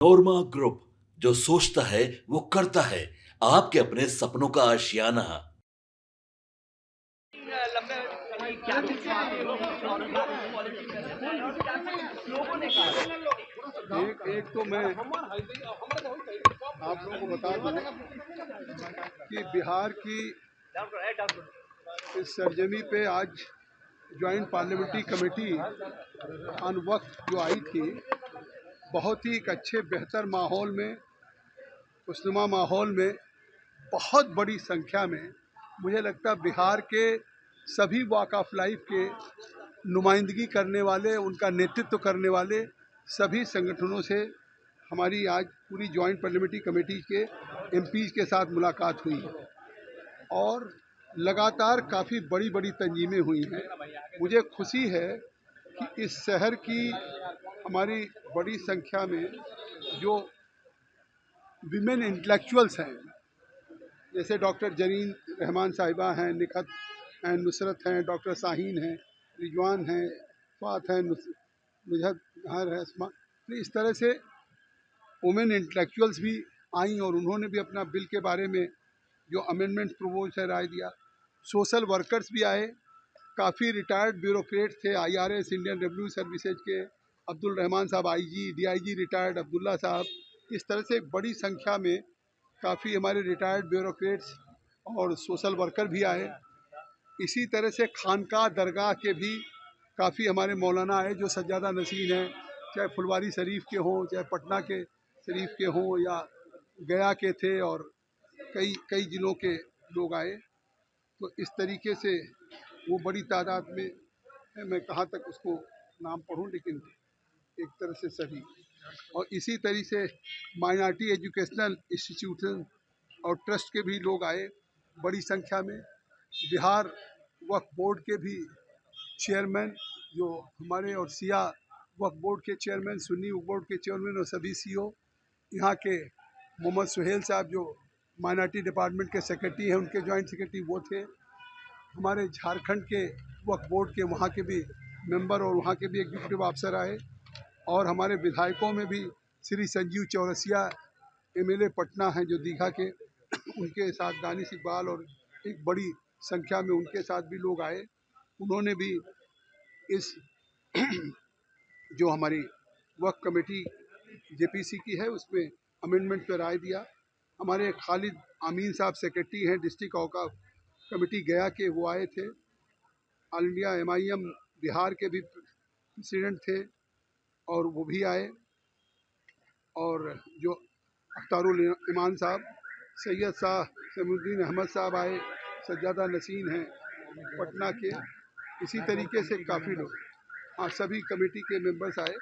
नोरमा group, जो सोचता है वो करता है। आपके अपने सपनों का आशियाना। एक एक तो मैं आप लोगों को बता दूं कि बिहार की इस सरजमी पे आज ज्वाइंट पार्लियामेंट्री कमेटी ऑन वक्त जो आई थी, बहुत ही एक अच्छे बेहतर माहौल में, खुशनुमा माहौल में, बहुत बड़ी संख्या में, मुझे लगता है बिहार के सभी वॉक ऑफ लाइफ के नुमाइंदगी करने वाले, उनका नेतृत्व करने वाले सभी संगठनों से हमारी आज पूरी ज्वाइंट पार्लियामेंट्री कमेटी के एमपीज़ के साथ मुलाकात हुई और लगातार काफ़ी बड़ी बड़ी तंजीमें हुई हैं। मुझे खुशी है कि इस शहर की हमारी बड़ी संख्या में जो विमेन इंटेलेक्चुअल्स हैं, जैसे डॉक्टर जरीन रहमान साहिबा हैं, निखत हैं, नुसरत हैं, डॉक्टर शाहीन हैं, रिजवान हैं, फ़ात हैं, नुजहत नहर है, अस्मा, तो इस तरह से वुमेन इंटेलेक्चुअल्स भी आई और उन्होंने भी अपना बिल के बारे में जो अमेंडमेंट प्रपोज है राय दिया। सोशल वर्कर्स भी आए, काफ़ी रिटायर्ड ब्यूरोक्रेट थे, IRS इंडियन रेवेन्यू सर्विसेज के अब्दुल रहमान साहब, IG DIG रिटायर्ड अब्दुल्ला साहब, इस तरह से एक बड़ी संख्या में काफ़ी हमारे रिटायर्ड ब्यूरोक्रेट्स और सोशल वर्कर भी आए। इसी तरह से खानका दरगाह के भी काफ़ी हमारे मौलाना आए जो सज्जादा नशीन हैं, चाहे फुलवारी शरीफ के हों, चाहे पटना के शरीफ के हों या गया के थे, और कई कई ज़िलों के लोग आए। तो इस तरीके से वो बड़ी तादाद में है, मैं कहाँ तक उसको नाम पढ़ूं, लेकिन एक तरह से सभी, और इसी तरीके से माइनॉरिटी एजुकेशनल इंस्टीट्यूशन और ट्रस्ट के भी लोग आए बड़ी संख्या में। बिहार वक्फ बोर्ड के भी चेयरमैन जो हमारे, और सिया वक्फ बोर्ड के चेयरमैन, सुन्नी वक्फ बोर्ड के चेयरमैन और सभी CO, यहाँ के मोहम्मद सुहेल साहब जो माइनॉरिटी डिपार्टमेंट के सेक्रेटरी हैं, उनके जॉइंट सेक्रेटरी वो थे। हमारे झारखंड के वक्फ बोर्ड के वहाँ के भी मेंबर और वहाँ के भी एग्जीक्यूटिव ऑफिसर आए, और हमारे विधायकों में भी श्री संजीव चौरसिया MLA पटना हैं जो दीघा के, उनके साथ दानिश इकबाल और एक बड़ी संख्या में उनके साथ भी लोग आए। उन्होंने भी इस जो हमारी वक्फ कमेटी JPC की है उसमें अमेंडमेंट पर राय दिया। हमारे खालिद अमीन साहब सेक्रेटरी हैं डिस्ट्रिक्ट औकाफ कमेटी गया के, वो आए थे। ऑल इंडिया MIM बिहार के भी प्रेसिडेंट थे और वो भी आए, और जो अख्तारुल ईमान साहब, सैयद शाह सैमुद्दीन अहमद साहब आए, सज्जादा नसीन हैं पटना के, इसी तरीके से काफ़ी लोग, हाँ, सभी कमेटी के मेंबर्स आए,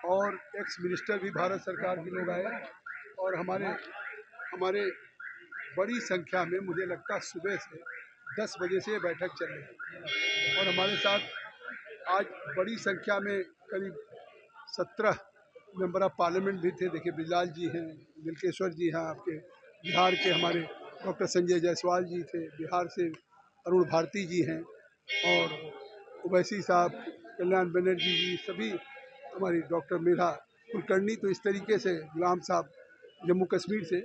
और एक्स मिनिस्टर भी भारत सरकार के लोग आए, और हमारे हमारे बड़ी संख्या में, मुझे लगता है सुबह से 10 बजे से ये बैठक चल रही है, और हमारे साथ आज बड़ी संख्या में करीब 17 मेंबर ऑफ पार्लियामेंट भी थे। देखिए बिजलाल जी हैं, बिलकेश्वर जी हैं आपके बिहार के, हमारे डॉक्टर संजय जायसवाल जी थे बिहार से, अरुण भारती जी हैं, और ओवैसी साहब, कल्याण बनर्जी जी, सभी हमारी डॉक्टर मेधा कुलकर्णी, तो इस तरीके से गुलाम साहब जम्मू कश्मीर से।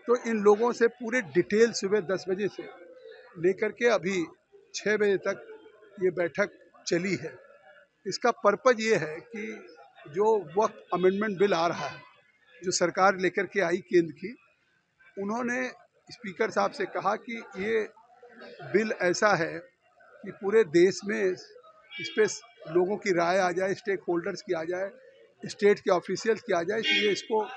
तो इन लोगों से पूरे डिटेल सुबह 10 बजे से लेकर के अभी 6 बजे तक ये बैठक चली है। इसका पर्पज़ ये है कि जो वक्फ अमेंडमेंट बिल आ रहा है, जो सरकार लेकर के आई केंद्र की, उन्होंने स्पीकर साहब से कहा कि ये बिल ऐसा है कि पूरे देश में इस पर लोगों की राय आ जाए, स्टेक होल्डर्स की आ जाए, स्टेट के ऑफिशियल्स की आ जाए, इसलिए इसको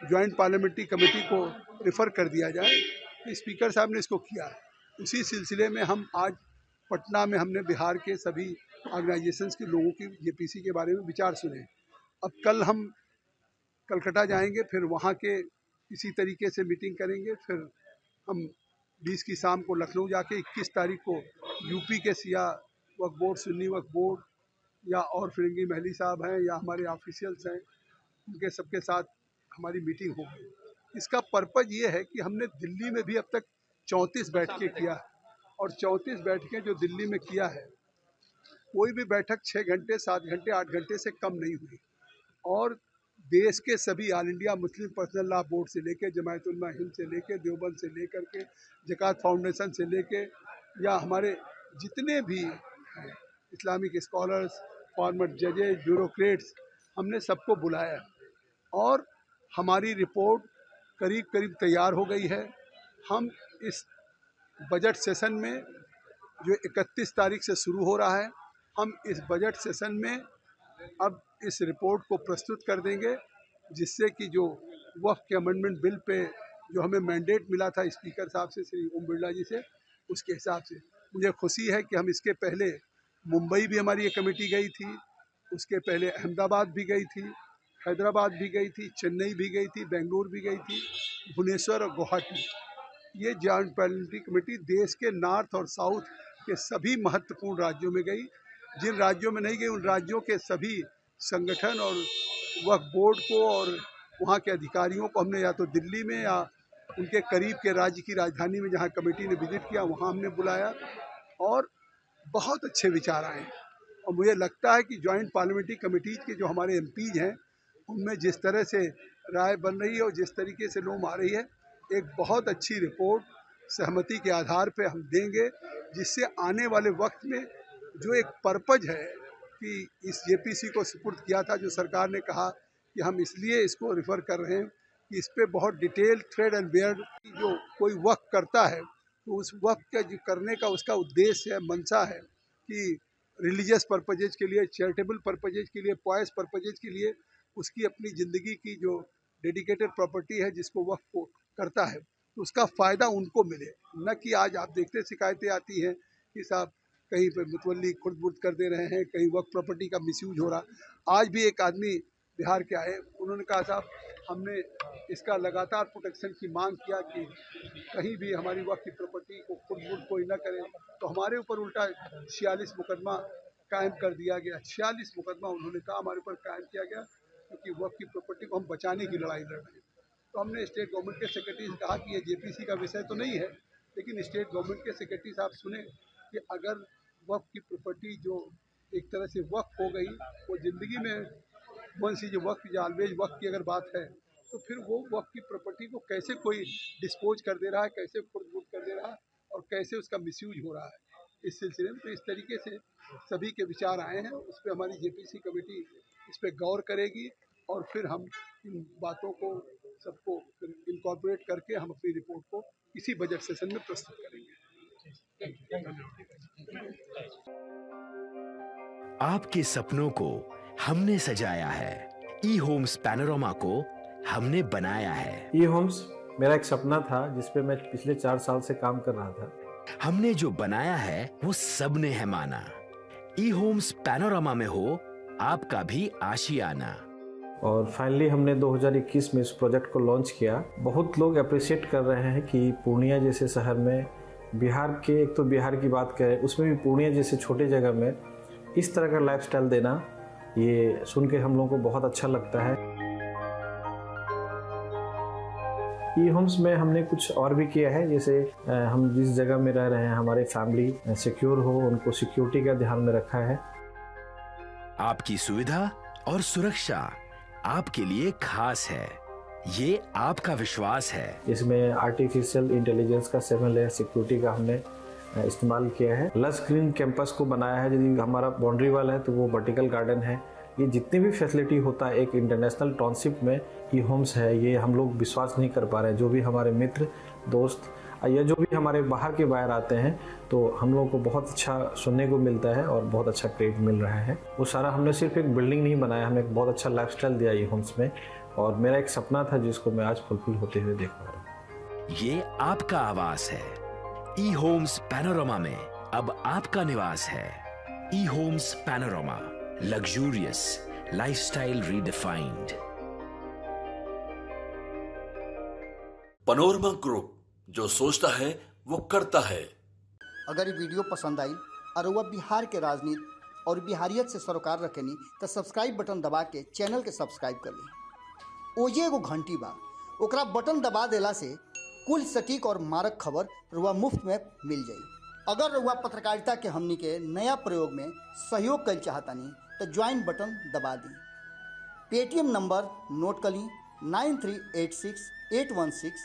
ज्वाइंट पार्लियामेंट्री कमेटी को रेफ़र कर दिया जाए। तो स्पीकर साहब ने इसको किया। उसी सिलसिले में हम आज पटना में हमने बिहार के सभी ऑर्गेनाइजेशंस के लोगों की JPC के बारे में विचार सुने। अब कल हम कलकत्ता जाएंगे, फिर वहाँ के इसी तरीके से मीटिंग करेंगे, फिर हम 20 की शाम को लखनऊ जाके 21 तारीख को UP के सिया वक्फ बोर्ड, सुन्नी वक्फ बोर्ड, या और फिरंगी महली साहब हैं या हमारे ऑफिशियल्स हैं, उनके सबके साथ हमारी मीटिंग होगी। इसका पर्पज़ ये है कि हमने दिल्ली में भी अब तक 34 बैठकें किया है, और 34 बैठकें जो दिल्ली में किया है, कोई भी बैठक 6 घंटे, 7 घंटे, 8 घंटे से कम नहीं हुई, और देश के सभी all India Muslim personal law board से लेके जमायत उलमा हिंद से लेके देवबंद से लेकर के ज़कात फाउंडेशन से लेके या हमारे जितने भी हैं इस्लामिक स्कॉलर्स, फॉर्मर जजेज, ब्यूरोक्रेट्स, हमने सबको बुलाया और हमारी रिपोर्ट करीब करीब तैयार हो गई है। हम इस बजट सेशन में जो 31 तारीख से शुरू हो रहा है, हम इस बजट सेशन में अब इस रिपोर्ट को प्रस्तुत कर देंगे, जिससे कि जो वक्फ के अमेंडमेंट बिल पे जो हमें मैंडेट मिला था स्पीकर साहब से, श्री ओम बिरला जी से, उसके हिसाब से मुझे खुशी है कि हम इसके पहले मुंबई भी हमारी ये कमेटी गई थी, उसके पहले अहमदाबाद भी गई थी, हैदराबाद भी गई थी, चेन्नई भी गई थी, बेंगलुरु भी गई थी, भुवनेश्वर और गुवाहाटी। ये जॉइंट पार्लियामेंट्री कमेटी देश के नॉर्थ और साउथ के सभी महत्वपूर्ण राज्यों में गई। जिन राज्यों में नहीं गई उन राज्यों के सभी संगठन और वक्फ बोर्ड को और वहाँ के अधिकारियों को हमने या तो दिल्ली में या उनके करीब के राज्य की राजधानी में जहाँ कमेटी ने विजिट किया वहाँ हमने बुलाया और बहुत अच्छे विचार आए। और मुझे लगता है कि जॉइंट पार्लियामेंट्री कमेटीज़ के जो हमारे एमपीज हैं उनमें जिस तरह से राय बन रही है और जिस तरीके से लोग आ रही है, एक बहुत अच्छी रिपोर्ट सहमति के आधार पे हम देंगे, जिससे आने वाले वक्त में जो एक पर्पज है कि इस जेपीसी को सुपुर्द किया था, जो सरकार ने कहा कि हम इसलिए इसको रिफ़र कर रहे हैं कि इस पे बहुत डिटेल थ्रेड एंड बेयर जो कोई वक्फ करता है तो उस वक्फ का जो करने का उसका उद्देश्य है, मंशा है कि रिलीजियस पर्पजेज के लिए, चैरिटेबल पर्पजेज के लिए, पॉयस पर्पजेज के लिए उसकी अपनी ज़िंदगी की जो डेडिकेटेड प्रॉपर्टी है जिसको वक्फ को करता है तो उसका फ़ायदा उनको मिले। न कि आज आप देखते शिकायतें आती हैं कि साहब कहीं पे मुतवल्ली खुर्द बुर्द कर दे रहे हैं, कहीं वक्फ प्रॉपर्टी का मिसयूज हो रहा। आज भी एक आदमी बिहार के आए, उन्होंने कहा साहब हमने इसका लगातार प्रोटेक्शन की मांग किया कि कहीं भी हमारी वक्फ की प्रॉपर्टी को खुर्द बुर्द कोई न करे, तो हमारे ऊपर उल्टा 46 मुकदमा कायम कर दिया गया। 46 मुकदमा उन्होंने कहा हमारे ऊपर कायम किया गया क्योंकि वक्फ की प्रॉपर्टी को हम बचाने की लड़ाई लड़ रहे हैं। तो हमने स्टेट गवर्नमेंट के सेक्रेटरी से कहा कि ये जेपीसी का विषय तो नहीं है, लेकिन स्टेट गवर्नमेंट के सेक्रेटरी साहब सुने कि अगर वक्फ की प्रॉपर्टी जो एक तरह से वक्फ हो गई, वो ज़िंदगी में वंस इज वक्फ या ऑलवेज वक्फ की अगर बात है तो फिर वो वक्फ की प्रॉपर्टी को कैसे कोई डिस्पोज कर दे रहा है, कैसे खुर्द-बुर्द कर दे रहा है और कैसे उसका मिसयूज हो रहा है इस सिलसिले में। तो इस तरीके से सभी के विचार आए हैं, उस पर हमारी जेपीसी कमेटी इस पर गौर करेगी और फिर हम इन बातों को सबको इनकॉर्पोरेट करके हम अपनी रिपोर्ट को इसी बजट सेशन में प्रस्तुत करेंगे। आपके सपनों को हमने सजाया है, ई होम्स पैनोरमा को हमने बनाया है। ई होम्स मेरा एक सपना था जिस पे मैं पिछले 4 साल से काम कर रहा था। हमने जो बनाया है वो सबने है माना। ई होम्स पैनोरमा में हो आपका भी आशियाना। और फाइनली हमने 2021 में इस प्रोजेक्ट को लॉन्च किया। बहुत लोग अप्रिशिएट कर रहे हैं कि पूर्णिया जैसे शहर में, बिहार के, एक तो बिहार की बात करें उसमें भी पूर्णिया जैसे छोटे जगह में इस तरह का लाइफस्टाइल देना, ये सुन के हम लोगों को बहुत अच्छा लगता है। ई होम्स में हमने कुछ और भी किया है, जैसे हम जिस जगह में रह रहे हैं हमारे फैमिली सिक्योर हो, उनको सिक्योरिटी का ध्यान में रखा है। आपकी सुविधा और सुरक्षा आपके लिए खास है, ये आपका विश्वास है। इसमें आर्टिफिशियल इंटेलिजेंस का 7 लेयर सिक्योरिटी का हमने इस्तेमाल किया है। लस ग्रीन कैंपस को बनाया है, यदि हमारा बाउंड्री वाल है तो वो वर्टिकल गार्डन है। ये जितनी भी फैसिलिटी होता है एक इंटरनेशनल टाउनशिप में ई होम्स है, ये हम लोग विश्वास नहीं कर पा रहे हैं। जो भी हमारे मित्र दोस्त या जो भी हमारे बाहर के बाहर आते हैं तो हम लोगों को बहुत अच्छा सुनने को मिलता है और बहुत अच्छा क्रेडिट मिल रहा है। वो सारा हमने सिर्फ एक बिल्डिंग नहीं बनाया, हमें एक बहुत अच्छा लाइफस्टाइल दिया ई होम्स में, और मेरा एक सपना था जिसको मैं आज फुलफिल होते हुए देख पा रहा हूँ। ये आपका आवास है। ई होम्स पैनोरमा में अब आपका निवास है। E homes Panorama, luxurious lifestyle redefined. Panorama group, जो सोचता है वो करता है। अगर ये वीडियो पसंद आई और वह बिहार के राजनीति और बिहारियत से सरोकार रखेनी तो सब्सक्राइब बटन दबा के चैनल के सब्सक्राइब कर ली। ओजे एगो घंटी बा, ओकरा बटन दबा देला से कुल सटीक और मारक खबर रुआ मुफ्त में मिल जाई। अगर रुआ पत्रकारिता के हमनी के नया प्रयोग में सहयोग कर चाहतानी तो ज्वाइन बटन दबा दी। पेटीएम नंबर नोट कर ली 9386816816